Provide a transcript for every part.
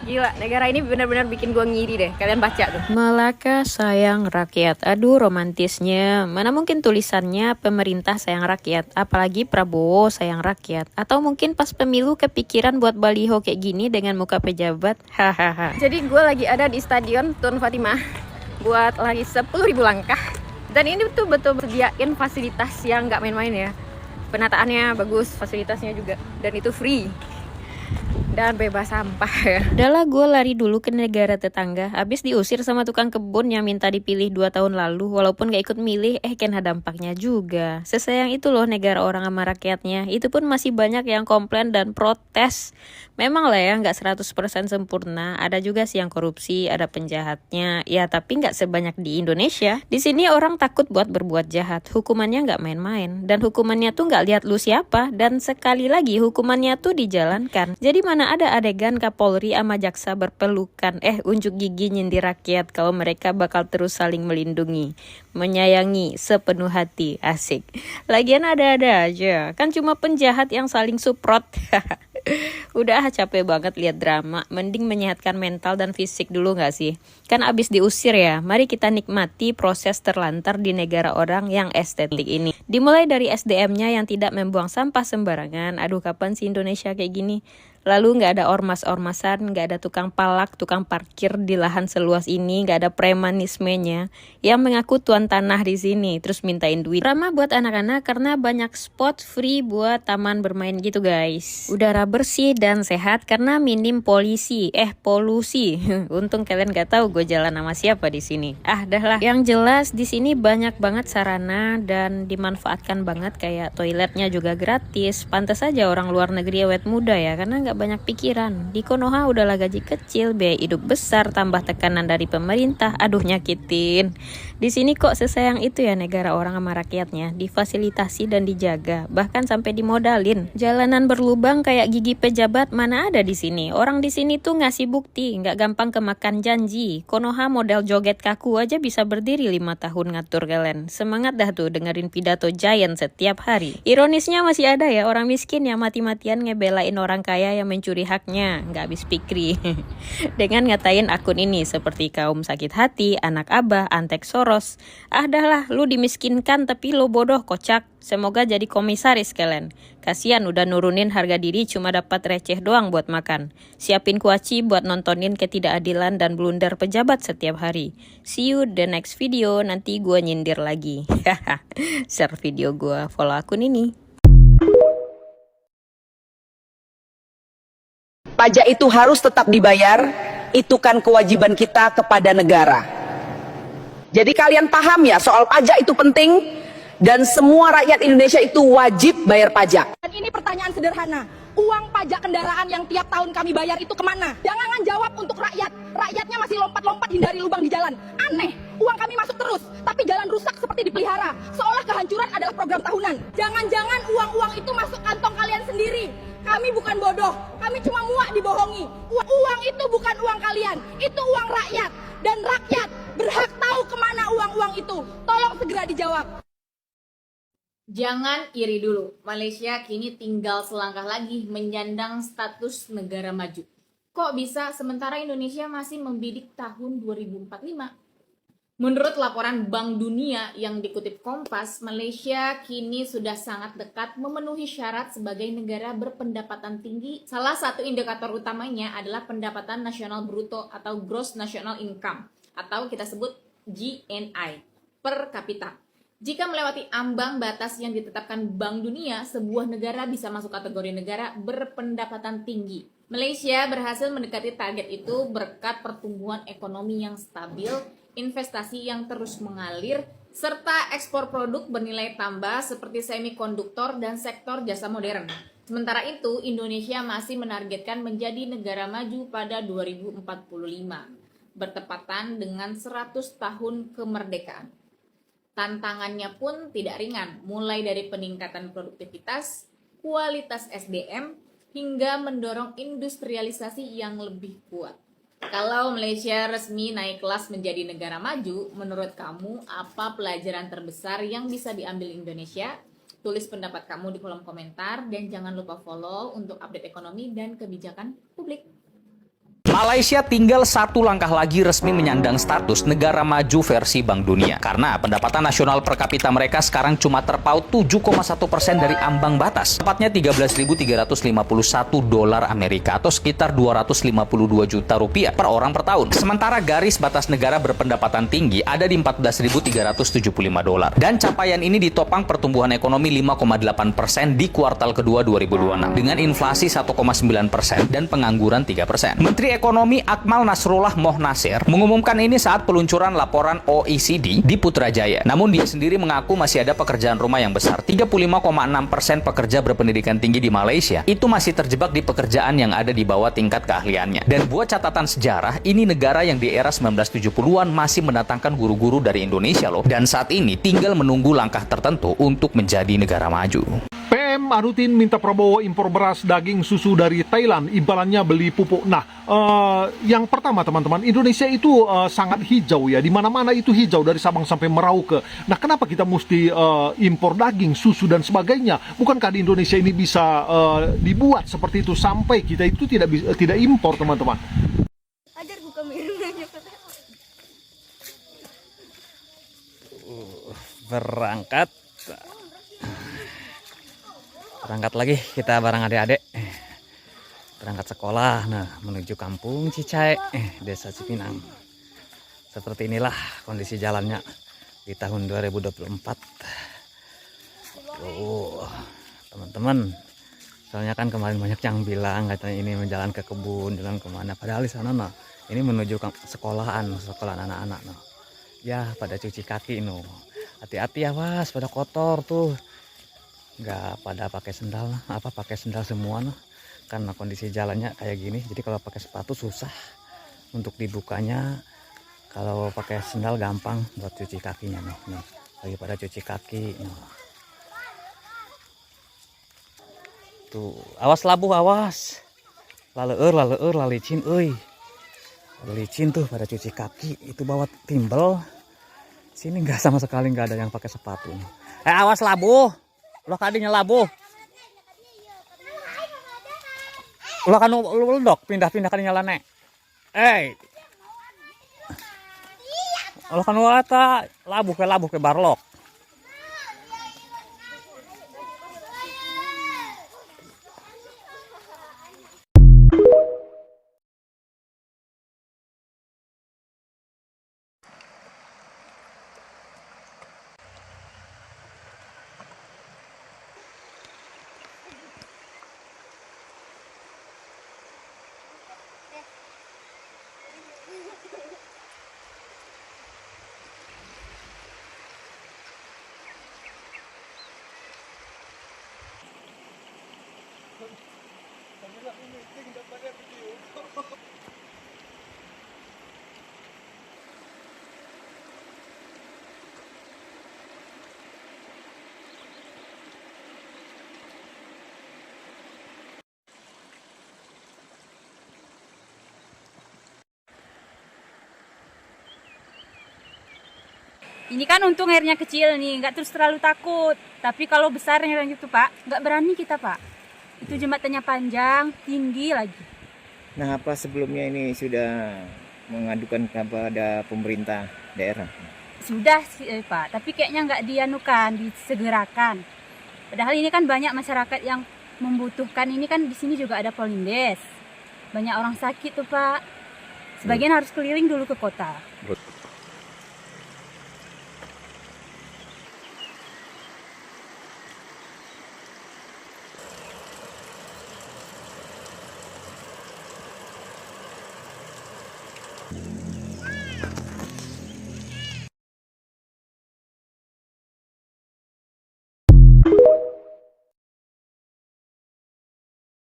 Gila, negara ini benar-benar bikin gua ngiri deh. Kalian baca tuh. Malaka sayang rakyat. Aduh romantisnya. Mana mungkin tulisannya pemerintah sayang rakyat. Apalagi Prabowo sayang rakyat. Atau mungkin pas pemilu kepikiran buat baliho kayak gini dengan muka pejabat. Hahaha. Jadi gue lagi ada di Stadion Tun Fatimah buat lari 10.000 langkah. Dan ini tuh betul sediain fasilitas yang nggak main-main ya. Penataannya bagus, fasilitasnya juga. Dan itu free. Dan bebas sampah ya. Udahlah gue lari dulu ke negara tetangga. Habis diusir sama tukang kebun yang minta dipilih 2 tahun lalu. Walaupun gak ikut milih, kena dampaknya juga. Sesayang itu loh negara orang sama rakyatnya. Itu pun masih banyak yang komplain dan protes. Memang lah ya gak 100% sempurna. Ada juga sih yang korupsi, ada penjahatnya. Ya tapi gak sebanyak di Indonesia. Di sini orang takut buat berbuat jahat. Hukumannya gak main-main. Dan hukumannya tuh gak lihat lu siapa. Dan sekali lagi hukumannya tuh dijalankan. Jadi mana ada adegan Kapolri sama jaksa berpelukan, unjuk gigi nyindir rakyat kalau mereka bakal terus saling melindungi, menyayangi sepenuh hati, asik. Lagian ada-ada aja, kan cuma penjahat yang saling suprot. Udah capek banget lihat drama, mending menyehatkan mental dan fisik dulu gak sih? Kan abis diusir ya, mari kita nikmati proses terlantar di negara orang yang estetik ini. Dimulai dari SDM-nya yang tidak membuang sampah sembarangan. Aduh kapan sih Indonesia kayak gini? Lalu gak ada ormas-ormasan, gak ada tukang palak, tukang parkir di lahan seluas ini, gak ada premanismenya yang mengaku tuan tanah di sini, terus mintain duit. Ramah buat anak-anak karena banyak spot free buat taman bermain gitu guys. Udara bersih dan sehat karena minim polusi. Untung kalian gak tahu gue jalan sama siapa di sini. Dah lah. Yang jelas di sini banyak banget sarana dan dimanfaatkan banget, kayak toiletnya juga gratis. Pantas aja orang luar negeri awet muda ya, karena nggak banyak pikiran. Di Konoha udahlah gaji kecil, biaya hidup besar, tambah tekanan dari pemerintah. Aduh nyakitin. Di sini kok sesayang itu ya negara orang sama rakyatnya, difasilitasi dan dijaga, bahkan sampai dimodalin. Jalanan berlubang kayak gigi pejabat mana ada di sini. Orang di sini tuh ngasih bukti, nggak gampang kemakan janji. Konoha model joget kaku aja bisa berdiri 5 tahun ngatur kalian. Semangat dah tuh dengerin pidato Giant setiap hari. Ironisnya masih ada ya orang miskin yang mati-matian ngebelain orang kaya yang mencuri haknya, nggak habis pikri. Dengan ngatain akun ini seperti kaum sakit hati, anak abah, antek Soros. Dah lah, lu dimiskinkan tapi lu bodoh kocak. Semoga jadi komisaris kalian. Kasian udah nurunin harga diri cuma dapat receh doang buat makan. Siapin kuaci buat nontonin ketidakadilan dan blunder pejabat setiap hari. See you the next video, nanti gue nyindir lagi. Share video gue, follow akun ini. Pajak itu harus tetap dibayar, itu kan kewajiban kita kepada negara. Jadi kalian paham ya, soal pajak itu penting, dan semua rakyat Indonesia itu wajib bayar pajak. Dan ini pertanyaan sederhana, uang pajak kendaraan yang tiap tahun kami bayar itu kemana? Jangan jawab untuk rakyat, rakyatnya masih lompat-lompat hindari lubang di jalan. Aneh, uang kami masuk terus, tapi jalan rusak seperti dipelihara, seolah kehancuran adalah program tahunan. Jangan-jangan uang-uang itu masuk kantong kalian sendiri. Kami bukan bodoh, kami cuma muak dibohongi. Uang itu bukan uang kalian, itu uang rakyat. Dan rakyat berhak tahu kemana uang-uang itu. Tolong segera dijawab. Jangan iri dulu, Malaysia kini tinggal selangkah lagi menyandang status negara maju. Kok bisa sementara Indonesia masih membidik tahun 2045? Menurut laporan Bank Dunia yang dikutip Kompas, Malaysia kini sudah sangat dekat memenuhi syarat sebagai negara berpendapatan tinggi. Salah satu indikator utamanya adalah pendapatan nasional bruto atau Gross National Income, atau kita sebut GNI, per kapita. Jika melewati ambang batas yang ditetapkan Bank Dunia, sebuah negara bisa masuk kategori negara berpendapatan tinggi. Malaysia berhasil mendekati target itu berkat pertumbuhan ekonomi yang stabil, investasi yang terus mengalir, serta ekspor produk bernilai tambah seperti semikonduktor dan sektor jasa modern. Sementara itu, Indonesia masih menargetkan menjadi negara maju pada 2045, bertepatan dengan 100 tahun kemerdekaan. Tantangannya pun tidak ringan, mulai dari peningkatan produktivitas, kualitas SDM, hingga mendorong industrialisasi yang lebih kuat. Kalau Malaysia resmi naik kelas menjadi negara maju, menurut kamu apa pelajaran terbesar yang bisa diambil Indonesia? Tulis pendapat kamu di kolom komentar dan jangan lupa follow untuk update ekonomi dan kebijakan publik. Malaysia tinggal satu langkah lagi resmi menyandang status negara maju versi Bank Dunia. Karena pendapatan nasional per kapita mereka sekarang cuma terpaut 7,1% dari ambang batas. Tepatnya 13.351 dolar Amerika atau sekitar 252 juta rupiah per orang per tahun. Sementara garis batas negara berpendapatan tinggi ada di 14.375 dolar. Dan capaian ini ditopang pertumbuhan ekonomi 5,8% di kuartal kedua 2026 dengan inflasi 1,9% dan pengangguran 3%. Menteri Ekonomi Akmal Nasrullah Mohnasir mengumumkan ini saat peluncuran laporan OECD di Putrajaya. Namun dia sendiri mengaku masih ada pekerjaan rumah yang besar. 35,6% pekerja berpendidikan tinggi di Malaysia itu masih terjebak di pekerjaan yang ada di bawah tingkat keahliannya. Dan buat catatan sejarah, ini negara yang di era 1970-an masih mendatangkan guru-guru dari Indonesia loh. Dan saat ini tinggal menunggu langkah tertentu untuk menjadi negara maju. PM Anutin minta Prabowo impor beras, daging, susu dari Thailand, imbalannya beli pupuk. Nah, yang pertama teman-teman, Indonesia itu sangat hijau ya, di mana-mana itu hijau dari Sabang sampai Merauke. Nah, kenapa kita mesti impor daging, susu dan sebagainya? Bukankah di Indonesia ini bisa dibuat seperti itu sampai kita itu tidak impor, teman-teman? Berangkat lagi kita bareng adik-adik, berangkat sekolah, nah menuju kampung Cicai, desa Cipinang. Seperti inilah kondisi jalannya di tahun 2024. Teman-teman, soalnya kan kemarin banyak yang bilang katanya ini menjalan ke kebun, jalan kemana, padahal di sana nah ini menuju sekolahan anak-anak nah. Ya pada cuci kaki no, hati-hati awas pada kotor tuh. Nggak pada pakai sendal, pakai sendal semua noh, karena kondisi jalannya kayak gini. Jadi kalau pakai sepatu susah untuk dibukanya, kalau pakai sendal gampang buat cuci kakinya noh. Lagi pada cuci kaki noh. Tuh awas labuh awas, laleur lalicin licin tuh pada cuci kaki itu bawa timbel. Sini nggak sama sekali nggak ada yang pakai sepatu. Awas labuh. Lo kadinya labuh. Lo kan ledok pindah-pindah kadinya lane. Lo kan wata labuh ke barlok. Ini kan untung airnya kecil nih, nggak terus terlalu takut. Tapi kalau besar airnya gitu Pak, nggak berani kita Pak. Itu jembatannya panjang, tinggi lagi. Nah, apa sebelumnya ini sudah mengadukan kepada pemerintah daerah? Sudah sih Pak, tapi kayaknya nggak dianukan, disegerakan. Padahal ini kan banyak masyarakat yang membutuhkan. Ini kan di sini juga ada Polindes. Banyak orang sakit tuh Pak. Sebagian harus keliling dulu ke kota.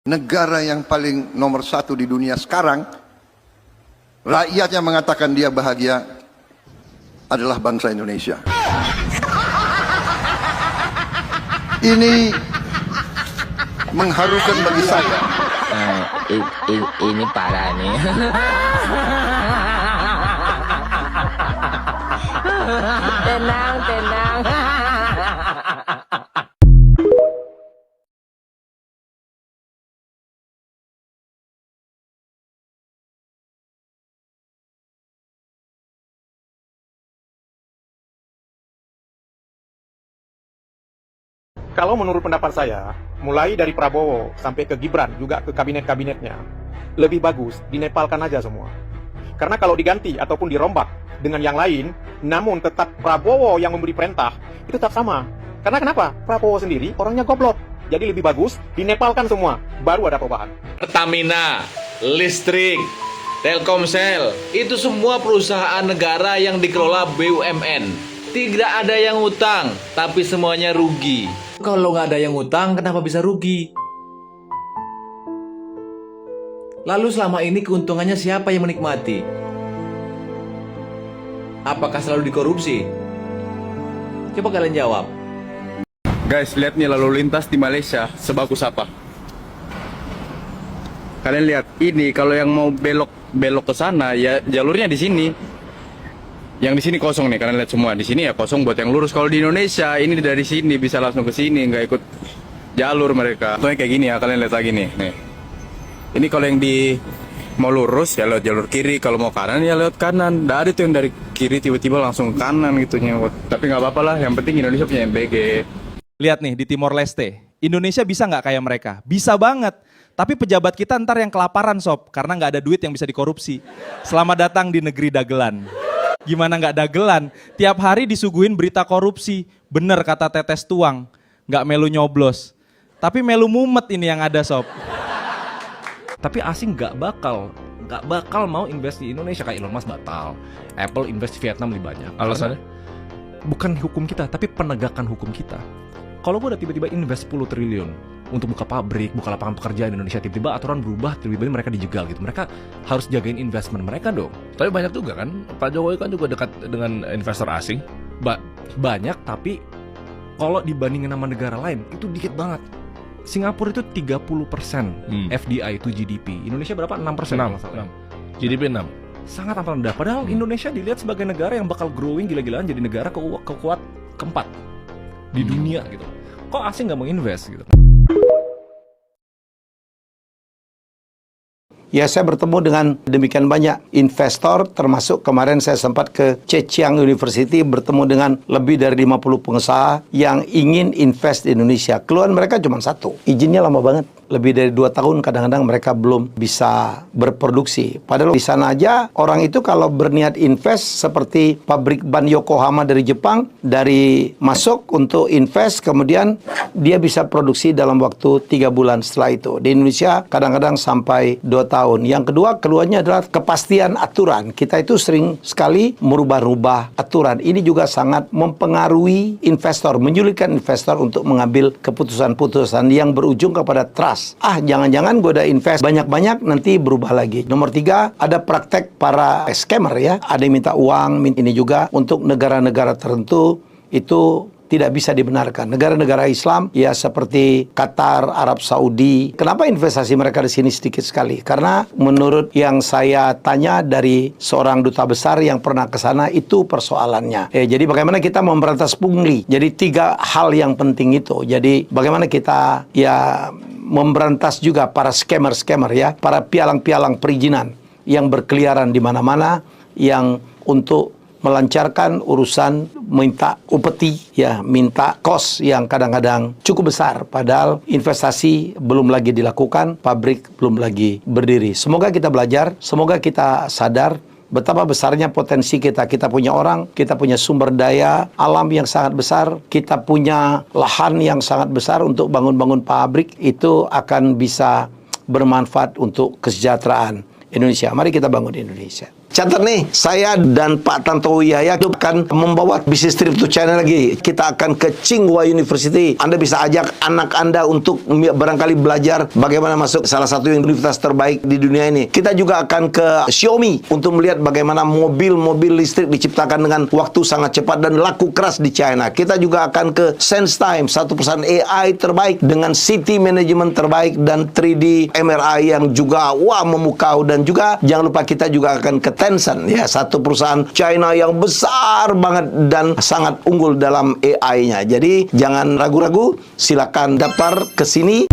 Negara yang paling nomor satu di dunia sekarang, rakyatnya mengatakan dia bahagia, adalah bangsa Indonesia. Ini mengharukan bagi saya. Ini parah nih. Tenang. Kalau menurut pendapat saya, mulai dari Prabowo sampai ke Gibran, juga ke kabinet-kabinetnya, lebih bagus dinepalkan aja semua. Karena kalau diganti ataupun dirombak dengan yang lain, namun tetap Prabowo yang memberi perintah, itu tetap sama. Karena kenapa? Prabowo sendiri orangnya goblok. Jadi lebih bagus dinepalkan semua, baru ada perubahan. Pertamina, listrik, Telkomsel, itu semua perusahaan negara yang dikelola BUMN. Tidak ada yang utang, tapi semuanya rugi. Kalau nggak ada yang utang, kenapa bisa rugi? Lalu selama ini keuntungannya siapa yang menikmati? Apakah selalu dikorupsi? Coba kalian jawab. Guys, lihat nih lalu lintas di Malaysia sebagus apa. Kalian lihat ini, kalau yang mau belok ke sana ya jalurnya di sini. Yang di sini kosong nih, kalian lihat semua. Di sini ya kosong buat yang lurus. Kalau di Indonesia ini dari sini bisa langsung ke sini, nggak ikut jalur mereka. Contohnya kayak gini ya, kalian lihat lagi nih. Ini kalau yang di mau lurus ya lewat jalur kiri, kalau mau kanan ya lewat kanan. Nggak ada tuh yang dari kiri tiba-tiba langsung kanan gitu nyewot. Tapi nggak apa-apa lah, yang penting Indonesia punya MBG. Lihat nih di Timor Leste, Indonesia bisa nggak kayak mereka? Bisa banget. Tapi pejabat kita ntar yang kelaparan sob, karena nggak ada duit yang bisa dikorupsi. Selamat datang di negeri dagelan. Gimana nggak dagelan? Tiap hari disuguhin berita korupsi. Bener kata Tetes Tuang, nggak melu nyoblos. Tapi melu mumet ini yang ada sob. Tapi asing nggak bakal mau invest di Indonesia. Kayak Elon Musk batal, Apple invest di Vietnam lebih banyak. Alasannya? Bukan hukum kita, tapi penegakan hukum kita. Kalau gue udah tiba-tiba invest 10 triliun untuk buka pabrik, buka lapangan pekerjaan di Indonesia, tiba-tiba aturan berubah, tiba-tiba mereka dijegal gitu. Mereka harus jagain investment mereka dong. Tapi banyak juga kan, Pak Jokowi kan juga dekat dengan investor asing. Banyak, tapi kalau dibandingin sama negara lain, itu dikit banget. Singapura itu 30% FDI itu GDP. Indonesia berapa? 6%. 6. GDP 6. Sangat amat rendah. Padahal Indonesia dilihat sebagai negara yang bakal growing gila-gilaan, jadi negara kekuat keempat di dunia gitu. Kok asing nggak mau invest gitu? Ya, saya bertemu dengan demikian banyak investor, termasuk kemarin saya sempat ke Zhejiang University bertemu dengan lebih dari 50 pengusaha yang ingin invest di Indonesia. Keluhan mereka cuma satu, izinnya lama banget. Lebih dari 2 tahun kadang-kadang mereka belum bisa berproduksi. Padahal di sana aja orang itu kalau berniat invest seperti pabrik ban Yokohama dari Jepang, dari masuk untuk invest kemudian dia bisa produksi dalam waktu 3 bulan setelah itu. Di Indonesia kadang-kadang sampai 2 tahun. Yang kedua keluarnya adalah kepastian aturan. Kita itu sering sekali merubah-rubah aturan. Ini juga sangat mempengaruhi investor, menyulitkan investor untuk mengambil keputusan-keputusan yang berujung kepada trust. Jangan-jangan gue udah invest banyak-banyak nanti berubah lagi. Nomor 3, ada praktek para scammer ya. Ada yang minta uang, ini juga untuk negara-negara tertentu itu tidak bisa dibenarkan. Negara-negara Islam ya seperti Qatar, Arab Saudi. Kenapa investasi mereka di sini sedikit sekali? Karena menurut yang saya tanya dari seorang duta besar yang pernah ke sana, itu persoalannya. Jadi bagaimana kita memberantas pungli? Jadi 3 hal yang penting itu. Jadi bagaimana kita ya memberantas juga para scammer-scammer ya, para pialang-pialang perizinan yang berkeliaran di mana-mana yang untuk melancarkan urusan minta upeti ya, minta kos yang kadang-kadang cukup besar padahal investasi belum lagi dilakukan, pabrik belum lagi berdiri. Semoga kita belajar, semoga kita sadar betapa besarnya potensi kita. Kita punya orang, kita punya sumber daya alam yang sangat besar, kita punya lahan yang sangat besar untuk bangun-bangun pabrik, itu akan bisa bermanfaat untuk kesejahteraan Indonesia. Mari kita bangun Indonesia. Catat nih, saya dan Pak Tantowi Yahya akan membawa bisnis trip to China lagi. Kita akan ke Tsinghua University. Anda bisa ajak anak Anda untuk barangkali belajar bagaimana masuk salah satu universitas terbaik di dunia ini. Kita juga akan ke Xiaomi untuk melihat bagaimana mobil-mobil listrik diciptakan dengan waktu sangat cepat dan laku keras di China. Kita juga akan ke SenseTime, satu perusahaan AI terbaik dengan city management terbaik dan 3D MRI yang juga memukau. Dan juga jangan lupa kita juga akan ke Tencent ya, satu perusahaan China yang besar banget dan sangat unggul dalam AI-nya. Jadi jangan ragu-ragu, silakan daftar ke sini.